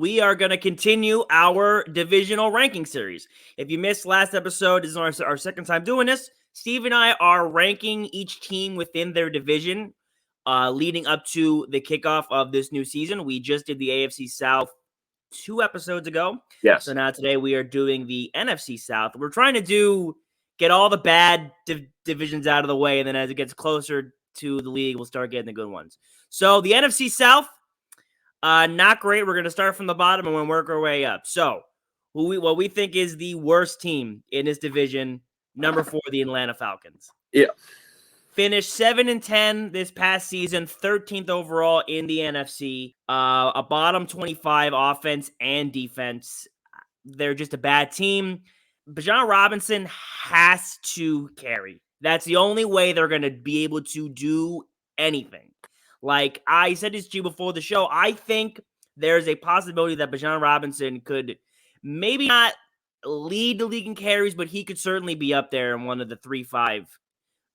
We are going to continue our divisional ranking series. If you missed last episode, this is our second time doing this. Steve and I are ranking each team within their division leading up to the kickoff of this new season. We just did the AFC South 2 episodes ago. Yes. So now today we are doing the NFC South. We're trying to get all the bad divisions out of the way, and then as it gets closer to the league, we'll start getting the good ones. So the NFC South, not great. We're going to start from the bottom and we'll work our way up. So what we think is the worst team in this division, number 4, the Atlanta Falcons. Yeah. Finished 7-10 this past season, 13th overall in the NFC. A bottom 25 offense and defense. They're just a bad team. Bijan Robinson has to carry. That's the only way they're going to be able to do anything. Like I said this to you before the show, I think there's a possibility that Bijan Robinson could maybe not lead the league in carries, but he could certainly be up there in one of the 3-5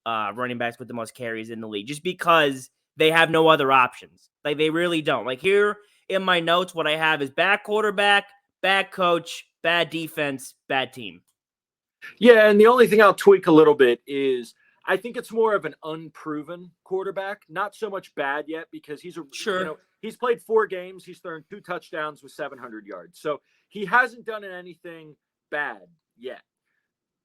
running backs with the most carries in the league, just because they have no other options. Like they really don't. Like here in my notes, what I have is bad quarterback, bad coach, bad defense, bad team. Yeah, and the only thing I'll tweak a little bit is I think it's more of an unproven quarterback, not so much bad yet because he's he's played 4 games, he's thrown 2 touchdowns with 700 yards. So he hasn't done anything bad yet.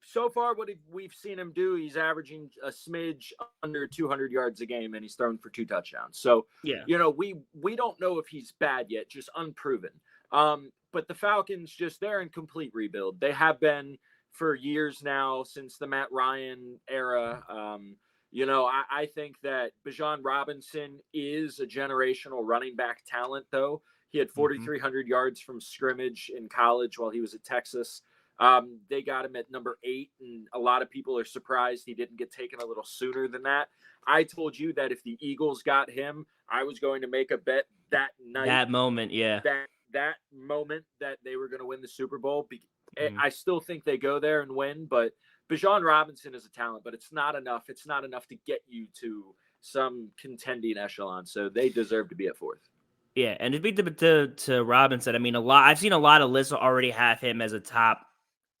So far, what we've seen him do, he's averaging a smidge under 200 yards a game, and he's thrown for 2 touchdowns. So, yeah, we don't know if he's bad yet, just unproven. But the Falcons, they're in complete rebuild. They have been for years now since the Matt Ryan era. I think that Bijan Robinson is a generational running back talent, though. He had 4,300 yards from scrimmage in college while he was at Texas. They got him at number 8, and a lot of people are surprised he didn't get taken a little sooner than that. I told you that if the Eagles got him, I was going to make a bet that night. That moment, yeah. That moment that they were going to win the Super Bowl. I still think they go there and win, but Bijan Robinson is a talent, but it's not enough. It's not enough to get you to some contending echelon, so they deserve to be at 4th. Yeah, and to speak to Robinson, I mean, I've seen a lot of lists already have him as a top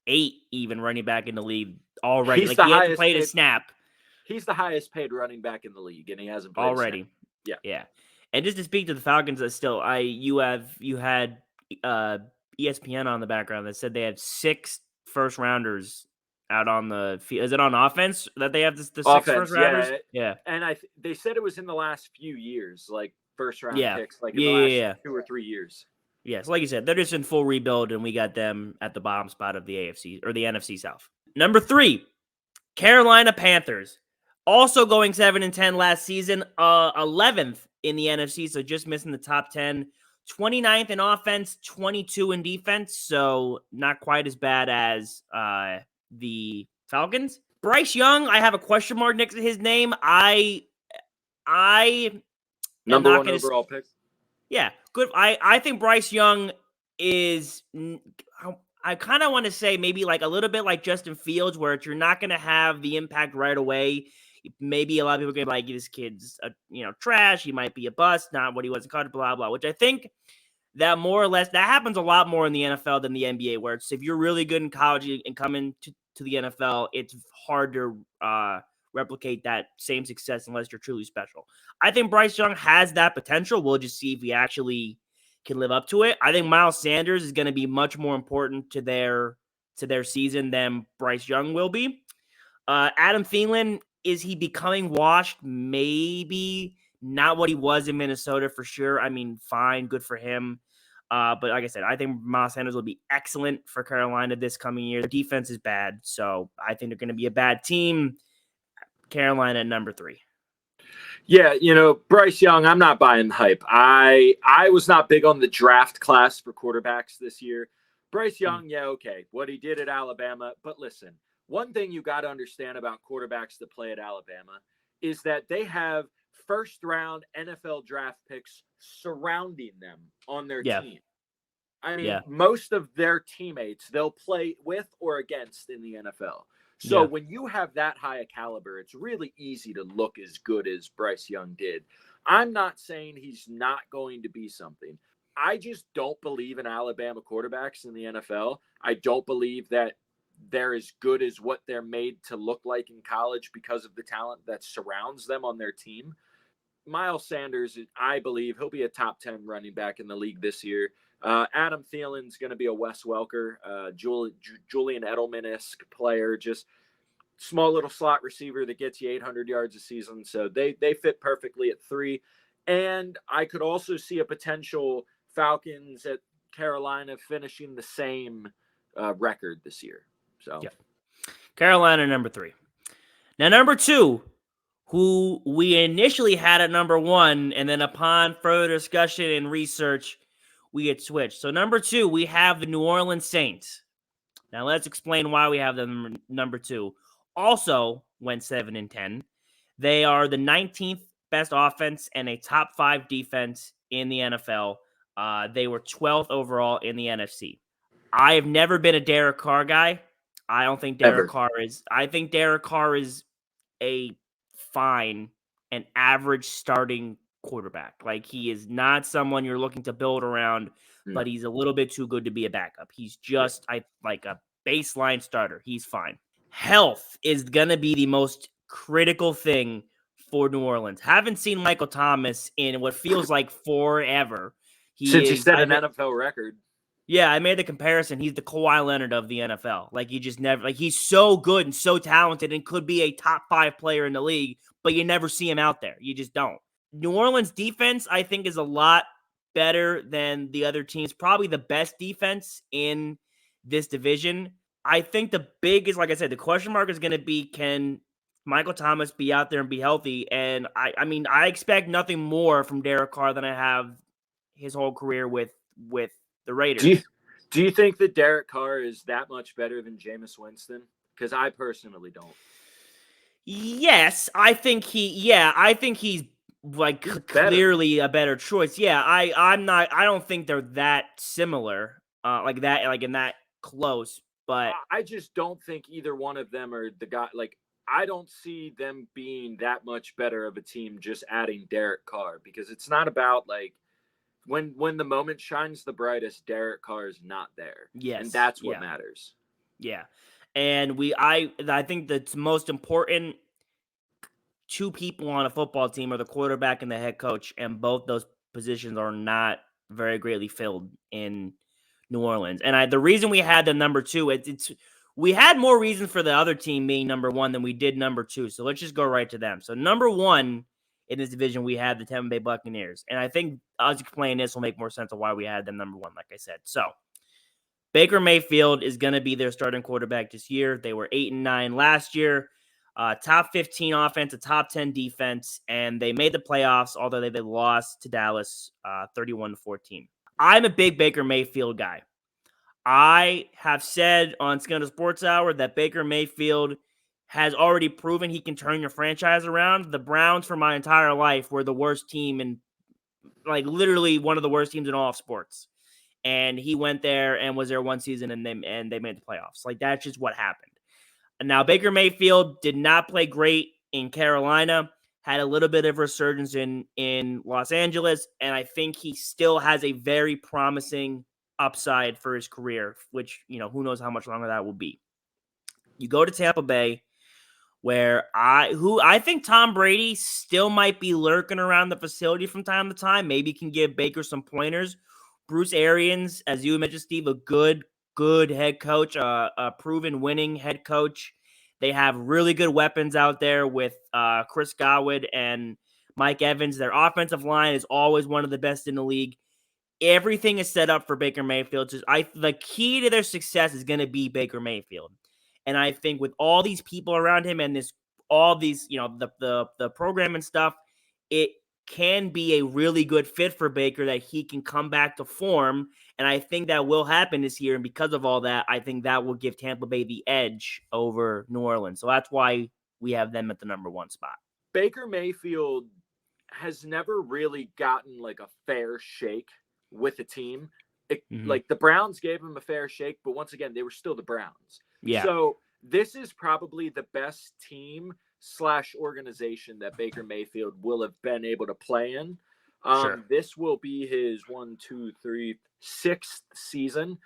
8 even running back in the league already. He hasn't played a snap. He's the highest paid running back in the league, and he hasn't played already. Yeah. And just to speak to the Falcons, you had ESPN on the background that said they had 6 first rounders out on the field. Is it on offense that they have the 6 first rounders? Yeah. And they said it was in the last few years, like first round picks, like in the last 2 or 3 years. Yeah, so like you said, they're just in full rebuild, and we got them at the bottom spot of the AFC or the NFC South. Number 3, Carolina Panthers, also going 7-10 last season, 11th in the NFC, so just missing the top 10. 29th in offense, 22 in defense, so not quite as bad as the Falcons. Bryce Young, I have a question mark next to his name. I number 1 overall pick. Yeah, good. I think Bryce Young is, I kind of want to say maybe like a little bit like Justin Fields, where you're not going to have the impact right away. Maybe a lot of people are going to be like, this kid's, trash. He might be a bust, not what he was in college, blah, blah, which I think that more or less, that happens a lot more in the NFL than the NBA, where it's, if you're really good in college and coming to the NFL, it's hard to replicate that same success unless you're truly special. I think Bryce Young has that potential. We'll just see if he actually can live up to it. I think Miles Sanders is going to be much more important to their season than Bryce Young will be. Adam Thielen, is he becoming washed? Maybe. Not what he was in Minnesota for sure. I mean, fine, good for him. But like I said, I think Miles Sanders will be excellent for Carolina this coming year. The defense is bad, so I think they're going to be a bad team. Carolina at number 3. Yeah, Bryce Young, I'm not buying the hype. I was not big on the draft class for quarterbacks this year. Bryce Young, yeah, okay, what he did at Alabama. But listen, one thing you got to understand about quarterbacks that play at Alabama is that they have first-round NFL draft picks surrounding them on their team. I mean, most of their teammates they'll play with or against in the NFL. So when you have that high a caliber, it's really easy to look as good as Bryce Young did. I'm not saying he's not going to be something. I just don't believe in Alabama quarterbacks in the NFL. I don't believe that they're as good as what they're made to look like in college because of the talent that surrounds them on their team. Miles Sanders, I believe he'll be a top 10 running back in the league this year. Adam Thielen's going to be a Wes Welker, Julian Edelman-esque player, just small little slot receiver that gets you 800 yards a season. So they fit perfectly at 3. And I could also see a potential Falcons at Carolina finishing the same record this year. So yeah. Carolina, number 3. Now, number 2, who we initially had at number 1, and then upon further discussion and research, we had switched. So, number 2, we have the New Orleans Saints. Now, let's explain why we have them number 2. Also went 7-10. They are the 19th best offense and a top 5 defense in the NFL. They were 12th overall in the NFC. I have never been a Derek Carr guy. I don't think Derek Carr is. I think Derek Carr is a fine and average starting quarterback. Like, he is not someone you're looking to build around, but he's a little bit too good to be a backup. He's just like a baseline starter. He's fine. Health is going to be the most critical thing for New Orleans. Haven't seen Michael Thomas in what feels like forever. Since he set an NFL record. Yeah, I made the comparison. He's the Kawhi Leonard of the NFL. Like, he just never, like, he's so good and so talented and could be a top 5 player in the league, but you never see him out there. You just don't. New Orleans defense, I think, is a lot better than the other teams. Probably the best defense in this division. I think the biggest, like I said, the question mark is going to be, can Michael Thomas be out there and be healthy? And I mean, I expect nothing more from Derek Carr than I have his whole career with the Raiders. Do you think that Derek Carr is that much better than Jameis Winston? Because I personally don't. Yes, I think he's like clearly a better choice. Yeah, I don't think they're that similar, like that, like in that close. But I just don't think either one of them are the guy. Like, I don't see them being that much better of a team just adding Derek Carr, because it's not about like when the moment shines the brightest, Derek Carr is not there. Yes, and that's what matters. Yeah, and I think the most important 2 people on a football team are the quarterback and the head coach, and both those positions are not very greatly filled in New Orleans. And the reason we had the number 2, we had more reasons for the other team being number 1 than we did number 2. So let's just go right to them. So number 1 in this division, we had the Tampa Bay Buccaneers. And I think us explaining this will make more sense of why we had them number 1, like I said. So Baker Mayfield is going to be their starting quarterback this year. They were 8-9 last year. Top 15 offense, a top 10 defense, and they made the playoffs, although they lost to Dallas 31-14. I'm a big Baker Mayfield guy. I have said on Scandal Sports Hour that Baker Mayfield has already proven he can turn your franchise around. The Browns, for my entire life, were the worst team in, like, literally one of the worst teams in all of sports. And he went there and was there one season, and they made the playoffs. Like, that's just what happened. And now Baker Mayfield did not play great in Carolina, had a little bit of resurgence in Los Angeles, and I think he still has a very promising upside for his career, which, who knows how much longer that will be. You go to Tampa Bay, where I think Tom Brady still might be lurking around the facility from time to time. Maybe can give Baker some pointers. Bruce Arians, as you mentioned, Steve, a good head coach, a proven winning head coach. They have really good weapons out there with Chris Godwin and Mike Evans. Their offensive line is always one of the best in the league. Everything is set up for Baker Mayfield. The key to their success is going to be Baker Mayfield. And I think with all these people around him and the program and stuff, it can be a really good fit for Baker that he can come back to form. And I think that will happen this year. And because of all that, I think that will give Tampa Bay the edge over New Orleans. So that's why we have them at the number 1 spot. Baker Mayfield has never really gotten like a fair shake with a team. Like, the Browns gave him a fair shake, but once again, they were still the Browns. Yeah. So this is probably the best team / organization that Baker Mayfield will have been able to play in. Sure. This will be his 6th season.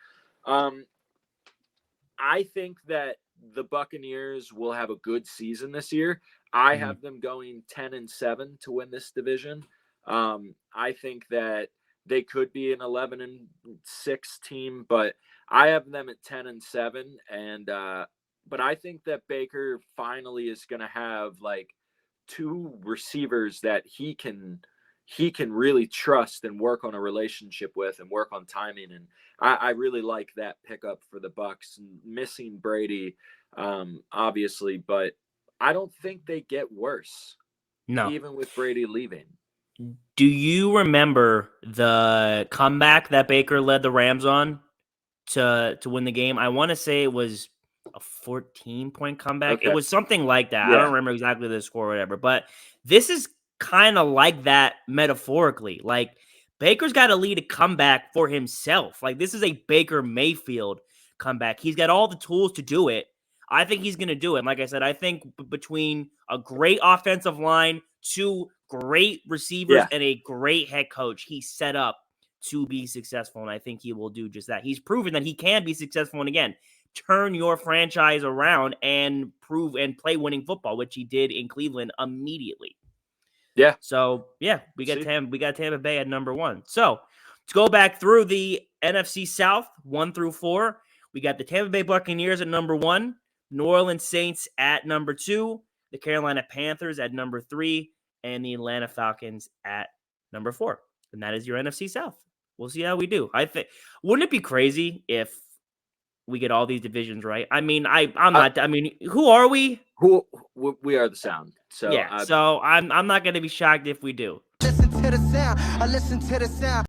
I think that the Buccaneers will have a good season this year. I have them going 10-7 to win this division. I think that they could be an 11-6 team, but I have them at 10-7. And but I think that Baker finally is going to have like 2 receivers that he can really trust and work on a relationship with and work on timing. And I really like that pickup for the Bucs, missing Brady, obviously, but I don't think they get worse. No. Even with Brady leaving. Do you remember the comeback that Baker led the Rams on to win the game? I want to say it was a 14-point comeback. Okay. It was something like that. Yeah. I don't remember exactly the score or whatever, but this is kind of like that metaphorically. Like, Baker's got to lead a comeback for himself. Like, this is a Baker Mayfield comeback. He's got all the tools to do it. I think he's going to do it. And like I said, I think between a great offensive line, 2 great receivers, and a great head coach, he's set up to be successful. And I think he will do just that. He's proven that he can be successful. And again, turn your franchise around and prove and play winning football, which he did in Cleveland immediately. Yeah. So yeah, we got Tampa Bay at number 1. So to go back through the NFC South 1 through 4, we got the Tampa Bay Buccaneers at number 1, New Orleans Saints at number 2, the Carolina Panthers at number 3, and the Atlanta Falcons at number 4. And that is your NFC South. We'll see how we do. I think, wouldn't it be crazy if we get all these divisions right? I mean, who are we? We are the Sound. So yeah. So I'm not going to be shocked if we do. Listen to the sound. I listen to the sound.